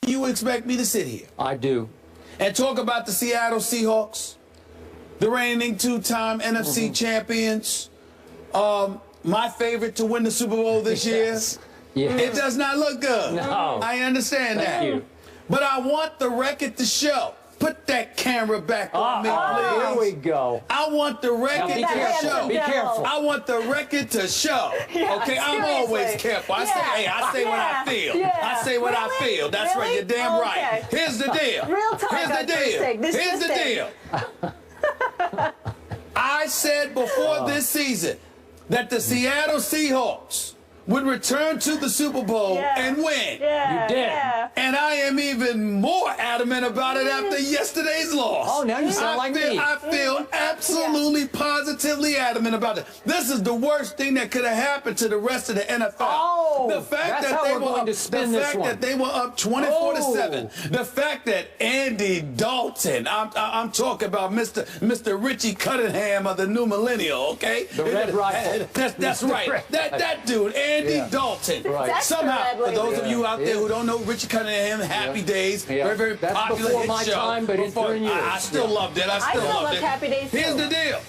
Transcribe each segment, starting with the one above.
you expect me to sit here I do. and talk about the Seattle Seahawks, the reigning two-time NFC champions, my favorite to win the Super Bowl this year? Yes. It does not look good. No. I understand that. Thank you. But I want the record to show. Put that camera back on me, please. Here we go. I want the record Now, be to careful. show. Be careful. I want the record to show. Yeah, Okay, I'm seriously. always careful. I say, hey, I say what I feel. Yeah. I say what I Really? feel. That's right. Really? You're damn right. Okay. Here's the deal. Real talk Here's the on first deal. take. This Here's is the deal. I said before this season that the Seattle Seahawks would return to the Super Bowl and win. Yeah, You did. Yeah. And I am even more adamant about it after yesterday's loss. Oh, now you sound like me. I feel absolutely, positively adamant about it. This is the worst thing that could have happened to the rest of the NFL. Oh, the fact that's that how they we're were going up, to spin the this fact one. that they were up 24-7. The fact that Andy Dalton, I'm talking about Mr. Richie Cunningham of the new millennial, okay? The Red Rifle. That's right. That dude, Andy Dalton. Right. That's the Somehow, red for those label. of you out there who don't know Richie Cunningham, Happy Days, very, very That's popular before hit my show. time, but it's during yours. I still loved it. I still still loved love it. Happy Days, Here's too. the deal.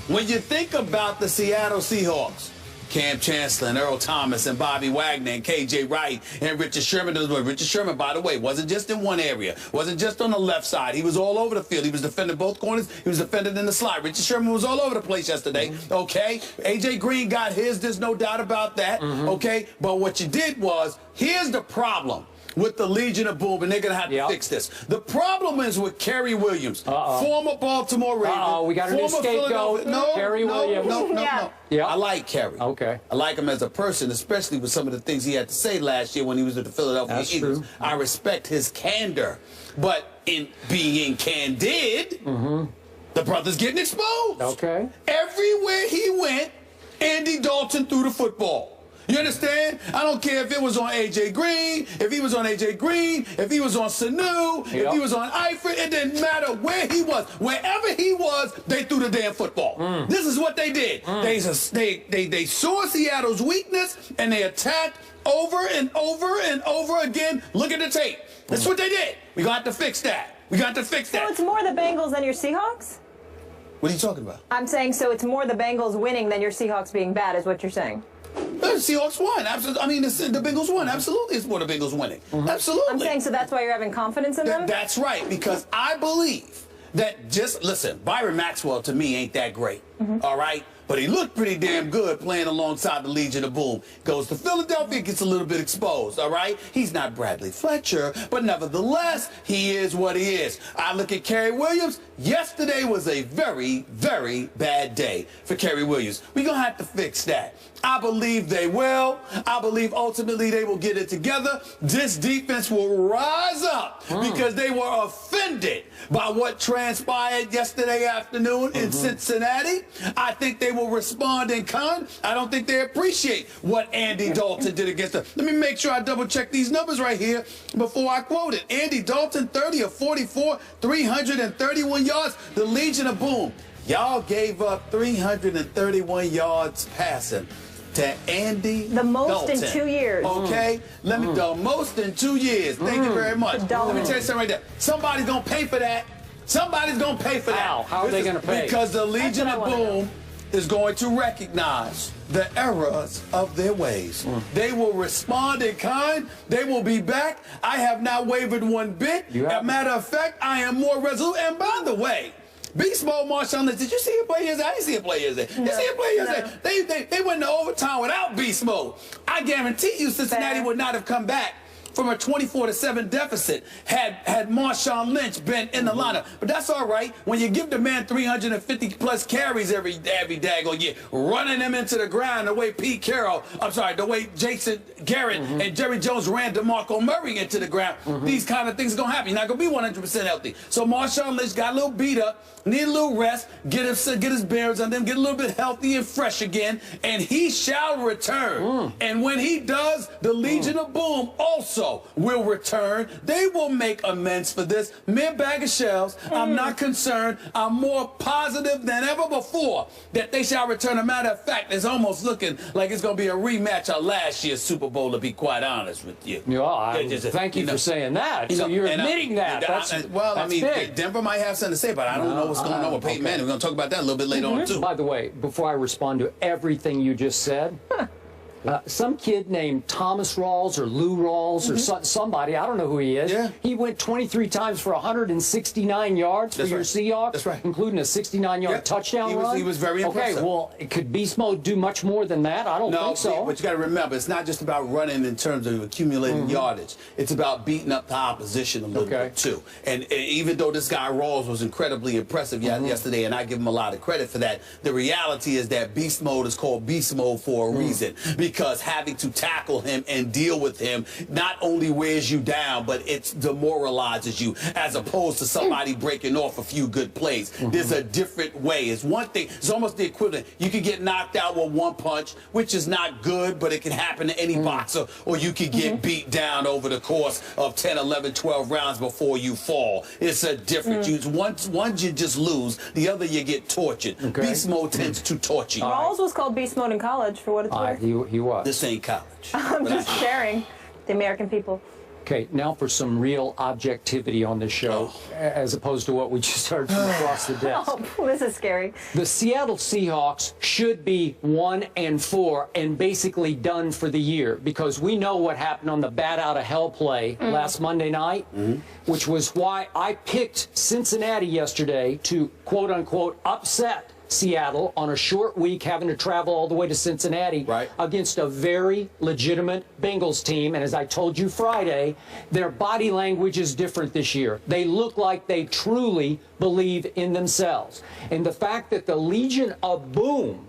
When you think about the Seattle Seahawks, Cam Chancellor and Earl Thomas and Bobby Wagner and KJ Wright and Richard Sherman. Richard Sherman, by the way, wasn't just in one area. Wasn't just on the left side. He was all over the field. He was defending both corners. He was defending in the slot. Richard Sherman was all over the place yesterday. Okay? A.J. Green got his. There's no doubt about that. Okay? But what you did was, here's the problem with the Legion of Boom, and they're going to have to fix this. The problem is with Kerry Williams, former Baltimore Raven. We got a new scapegoat. Kerry Williams. No. Yeah. I like Kerry. Okay. I like him as a person, especially with some of the things he had to say last year when he was with the Philadelphia That's Eagles. true. I respect his candor. But in being candid, the brother's getting exposed. Okay. Everywhere he went, Andy Dalton threw the football. You understand? I don't care if it was on A.J. Green, if he was on A.J. Green, if he was on Sanu, if he was on Eifert. It didn't matter where he was. Wherever he was, they threw the damn football. This is what they did. They saw Seattle's weakness, and they attacked over and over and over again. Look at the tape. That's what they did. We got to fix that. We got to fix that. So it's more the Bengals than your Seahawks? What are you talking about? I'm saying so it's more the Bengals winning than your Seahawks being bad is what you're saying. The Seahawks won. Absolutely. I mean, the Bengals won. Absolutely, it's more the Bengals winning. Absolutely. I'm saying so that's why you're having confidence in them? That's right, because I believe that listen, Byron Maxwell to me ain't that great, all right? But he looked pretty damn good playing alongside the Legion of Boom. Goes to Philadelphia, gets a little bit exposed, all right? He's not Bradley Fletcher, but nevertheless, he is what he is. I look at Kerry Williams. Yesterday was a very, very bad day for Kerry Williams. We're going to have to fix that. I believe they will. I believe ultimately they will get it together. This defense will rise up because they were offended by what transpired yesterday afternoon in Cincinnati. I think they will respond in kind. I don't think they appreciate what Andy Dalton did against them. Let me make sure I double check these numbers right here before I quote it. Andy Dalton, 30 of 44, 331 yards. The Legion of Boom. Y'all gave up 331 yards passing to Andy The most Dalton. in 2 years. Okay? Let me the most in 2 years. Thank you very much. Let me tell you something right there. Somebody's gonna pay for that. Somebody's gonna pay for that. How are they gonna pay? Because the Legion That's of what I wanna Boom is going to recognize the errors of their ways. They will respond in kind. They will be back. I have not wavered one bit. As a matter of fact, I am more resolute. And by the way, Beast Mode Marshawn Lynch, did you see him play yesterday? I didn't see him play yesterday. You see him play yesterday? They went into overtime without Beast Mode. I guarantee you Cincinnati would not have come back from a 24-7 deficit had Marshawn Lynch been in the lineup. But that's all right. When you give the man 350-plus carries every daggone year, running them into the ground the way the way Jason Garrett and Jerry Jones ran DeMarco Murray into the ground, these kind of things are going to happen. You're not going to be 100% healthy. So Marshawn Lynch got a little beat up, need a little rest, get his bearings on them, get a little bit healthy and fresh again, and he shall return. And when he does, the Legion of Boom also also will return. They will make amends for this. Mere bag of shells. I'm not concerned. I'm more positive than ever before that they shall return. A matter of fact, it's almost looking like it's going to be a rematch of last year's Super Bowl, to be quite honest with you. Thank you for saying that. So you're admitting that. That's big. Denver might have something to say, but I don't know what's going on with Peyton Manning. We're going to talk about that a little bit later on, too. By the way, before I respond to everything you just said, some kid named Thomas Rawls or Lou Rawls or somebody, I don't know who he is. Yeah. He went 23 times for 169 yards for your Seahawks, That's right. including a 69-yard touchdown run. He was very impressive. Okay, well, could Beast Mode do much more than that? I don't think so. But you got to remember, it's not just about running in terms of accumulating yardage. It's about beating up the opposition a little bit, too. And even though this guy Rawls was incredibly impressive yesterday, and I give him a lot of credit for that, the reality is that Beast Mode is called Beast Mode for a reason. Because having to tackle him and deal with him not only wears you down, but it demoralizes you, as opposed to somebody breaking off a few good plays. There's a different way. It's one thing. It's almost the equivalent. You could get knocked out with one punch, which is not good, but it can happen to any boxer, or you could get beat down over the course of 10, 11, 12 rounds before you fall. It's a difference. One you just lose, the other you get tortured. Beast Mode tends to torture you. Rawls was called Beast Mode in college, for what it's worth. He was. This ain't college. I'm just sharing the American people. Okay, now for some real objectivity on this show, as opposed to what we just heard from across the desk. Oh, this is scary. The Seattle Seahawks should be 1-4 and basically done for the year, because we know what happened on the bat out of hell play last Monday night, which was why I picked Cincinnati yesterday to, quote-unquote, upset Seattle on a short week, having to travel all the way to Cincinnati against a very legitimate Bengals team. And as I told you Friday, their body language is different this year. They look like they truly believe in themselves. And the fact that the Legion of Boom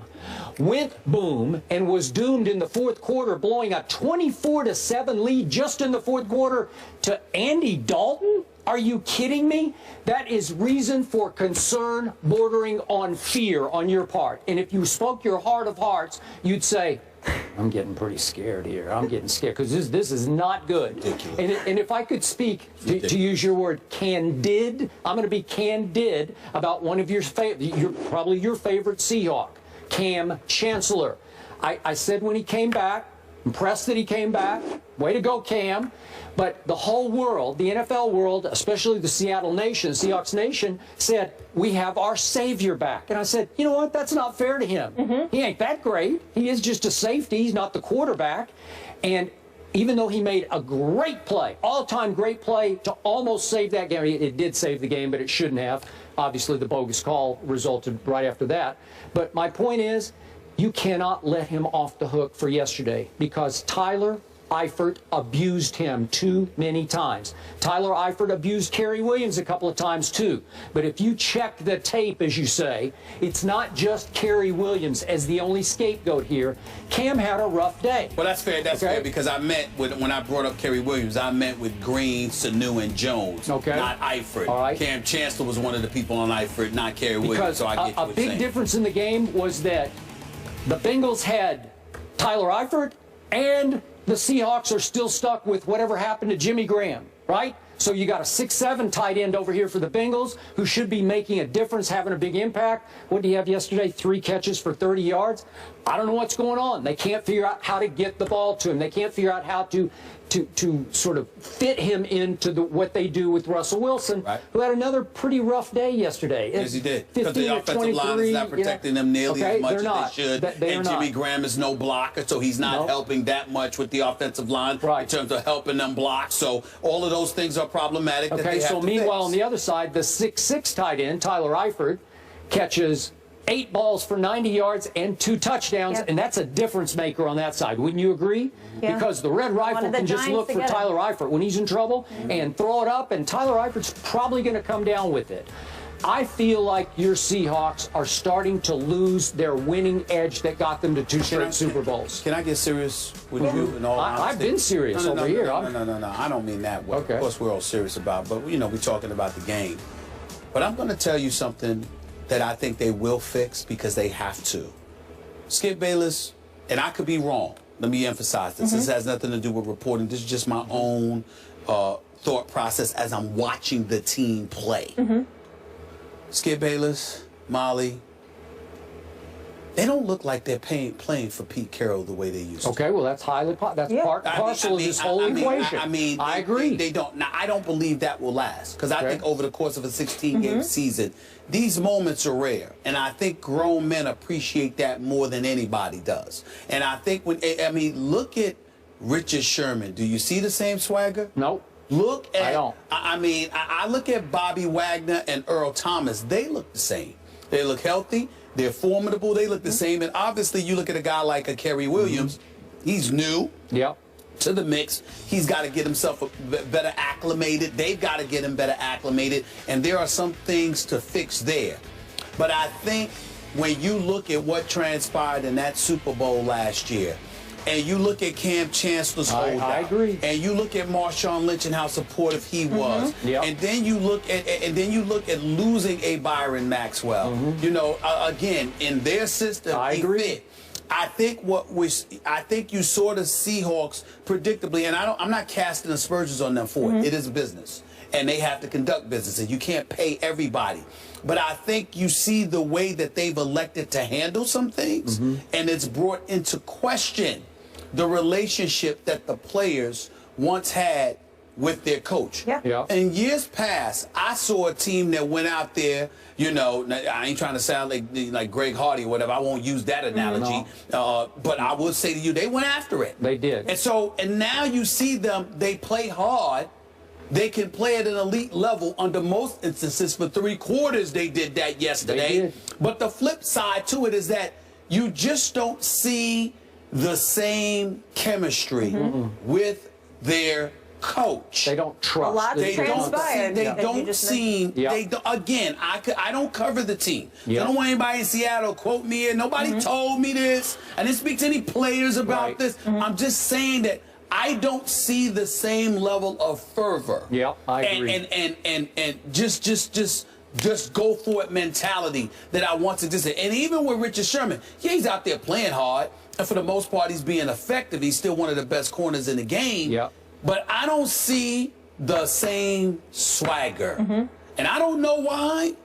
went boom and was doomed in the fourth quarter, blowing a 24-7 lead just in the fourth quarter to Andy Dalton? Are you kidding me? That is reason for concern bordering on fear on your part. And if you spoke your heart of hearts, you'd say, I'm getting pretty scared here. I'm getting scared because this is not good. And if I could speak, to use your word, candid, I'm going to be candid about one of probably your favorite Seahawk, Cam Chancellor. I said when he came back, impressed that he came back. Way to go, Cam. But the whole world, the NFL world, especially the Seattle Nation, Seahawks Nation, said, we have our savior back. And I said, you know what? That's not fair to him. He ain't that great. He is just a safety. He's not the quarterback. And even though he made a great play, all-time great play to almost save that game, it did save the game, but it shouldn't have. Obviously, the bogus call resulted right after that. But my point is, you cannot let him off the hook for yesterday, because Tyler Eifert abused him too many times. Tyler Eifert abused Kerry Williams a couple of times too. But if you check the tape, as you say, it's not just Kerry Williams as the only scapegoat here. Cam had a rough day. Well, that's fair. That's fair, because I meant when I brought up Kerry Williams, I meant with Green, Sanu, and Jones, not Eifert. All right. Cam Chancellor was one of the people on Eifert, not Kerry Williams. So I get a big difference in the game was that the Bengals had Tyler Eifert, and the Seahawks are still stuck with whatever happened to Jimmy Graham, right? So you got a 6'7" tight end over here for the Bengals, who should be making a difference, having a big impact. What did he have yesterday? 3 catches for 30 yards. I don't know what's going on. They can't figure out how to get the ball to him. They can't figure out how to sort of fit him into what they do with Russell Wilson, who had another pretty rough day yesterday. Yes, he did. Because the offensive line is not protecting them nearly as much as they should. And Jimmy Graham is no blocker, so he's not helping that much with the offensive line in terms of helping them block. So all of those things are problematic. Okay, so meanwhile, on the other side, the 6'6" tight end, Tyler Eifert, catches 8 balls for 90 yards and 2 touchdowns, and that's a difference maker on that side. Wouldn't you agree? Yeah. Because the Red Rifle can just look for Tyler Eifert when he's in trouble and throw it up, and Tyler Eifert's probably going to come down with it. I feel like your Seahawks are starting to lose their winning edge that got them to 2 straight Super Bowls. Can I get serious with you? In all honesty? I've been serious over here. No. I don't mean that way. Of course, we're all serious about, but we're talking about the game. But I'm going to tell you something that I think they will fix because they have to. Skip Bayless, and I could be wrong. let me emphasize this. This has nothing to do with reporting. This is just my own thought process as I'm watching the team play. Skip Bayless, Molly, they don't look like they're playing for Pete Carroll the way they used to. Okay, well, that's part parcel of this whole equation. I agree. They don't. Now, I don't believe that will last because I think over the course of a 16-game season, these moments are rare, and I think grown men appreciate that more than anybody does. And I think look at Richard Sherman. Do you see the same swagger? Nope. Look at. I don't. I look at Bobby Wagner and Earl Thomas. They look the same. They look healthy. They're formidable. They look the same. And obviously, you look at a guy like a Kerry Williams. He's new to the mix. He's got to get himself better acclimated. They've got to get him better acclimated. And there are some things to fix there. But I think when you look at what transpired in that Super Bowl last year, and you look at Cam Chancellor's holdout, I agree. and you look at Marshawn Lynch and how supportive he was, and then you look at losing a Byron Maxwell. You know, again, in their system, I agree. Fit. I think you sort of Seahawks predictably, and I'm not casting aspersions on them for it. It is a business, and they have to conduct business, and you can't pay everybody. But I think you see the way that they've elected to handle some things, and it's brought into question the relationship that the players once had with their coach. In years past, I saw a team that went out there, you know, I ain't trying to sound like Greg Hardy or whatever. I won't use that analogy. But I will say to you, they went after it. They did. And now you see them, they play hard. They can play at an elite level under most instances. For 3 quarters, they did that yesterday. They did. But the flip side to it is that you just don't see the same chemistry with their coach. They don't trust. A lot transpired. They don't seem. Again, I don't cover the team. I don't want anybody in Seattle quote me. And nobody told me this. I didn't speak to any players about this. I'm just saying that I don't see the same level of fervor. I agree. And just go for it mentality that I want to just say. And even with Richard Sherman, he's out there playing hard, and for the most part, he's being effective. He's still one of the best corners in the game. But I don't see the same swagger. And I don't know why,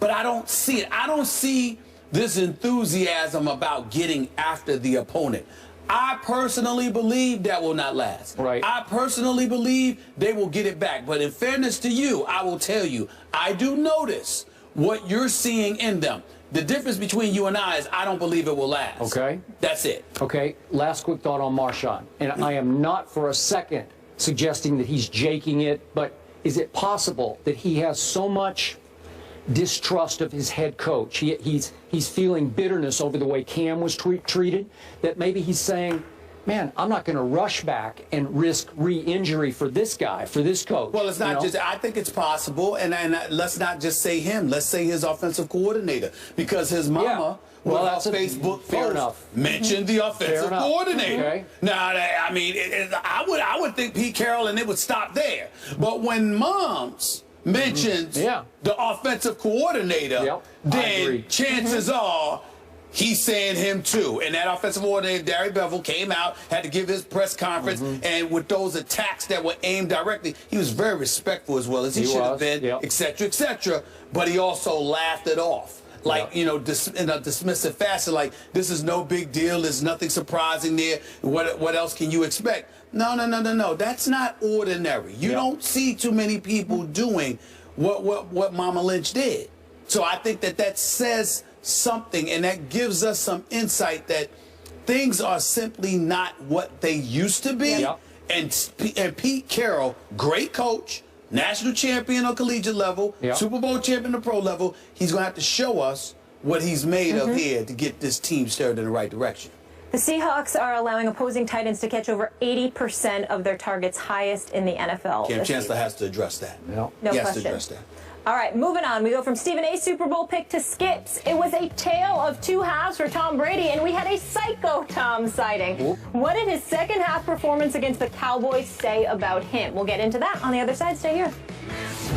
but I don't see it. I don't see this enthusiasm about getting after the opponent. I personally believe that will not last. I personally believe they will get it back. But in fairness to you, I will tell you, I do notice what you're seeing in them. The difference between you and I is I don't believe it will last. Okay. That's it. Okay. Last quick thought on Marshawn. And I am not for a second suggesting that he's jaking it, but is it possible that he has so much distrust of his head coach, he's feeling bitterness over the way Cam was treated, that maybe he's saying, man, I'm not going to rush back and risk re-injury for this guy, for this coach. Well, it's not just, I think it's possible, and let's not just say him, let's say his offensive coordinator, because his mama well, that's a Facebook post mentioned the offensive coordinator. Now, I mean, I would think Pete Carroll and it would stop there. But when moms mentions the offensive coordinator, then chances are he's saying him too. And that offensive coordinator, Darry Bevel, came out, had to give his press conference, and with those attacks that were aimed directly, he was very respectful as well as he should have been, et cetera, et cetera. But he also laughed it off. Like, you know, in a dismissive fashion, like, this is no big deal, there's nothing surprising there, what else can you expect? No, that's not ordinary. You don't see too many people doing what Mama Lynch did. So I think that says something, and that gives us some insight that things are simply not what they used to be. And Pete Carroll, great coach, national champion on collegiate level, Super Bowl champion on pro level, he's going to have to show us what he's made of here to get this team steered in the right direction. The Seahawks are allowing opposing tight ends to catch over 80% of their targets, highest in the NFL. Cam Chancellor has to address that. No he has question. to address that. All right, moving on. We go from Stephen A. Super Bowl pick to Skips. It was a tale of 2 halves for Tom Brady, and we had a psycho Tom sighting. What did his second half performance against the Cowboys say about him? We'll get into that on the other side. Stay here.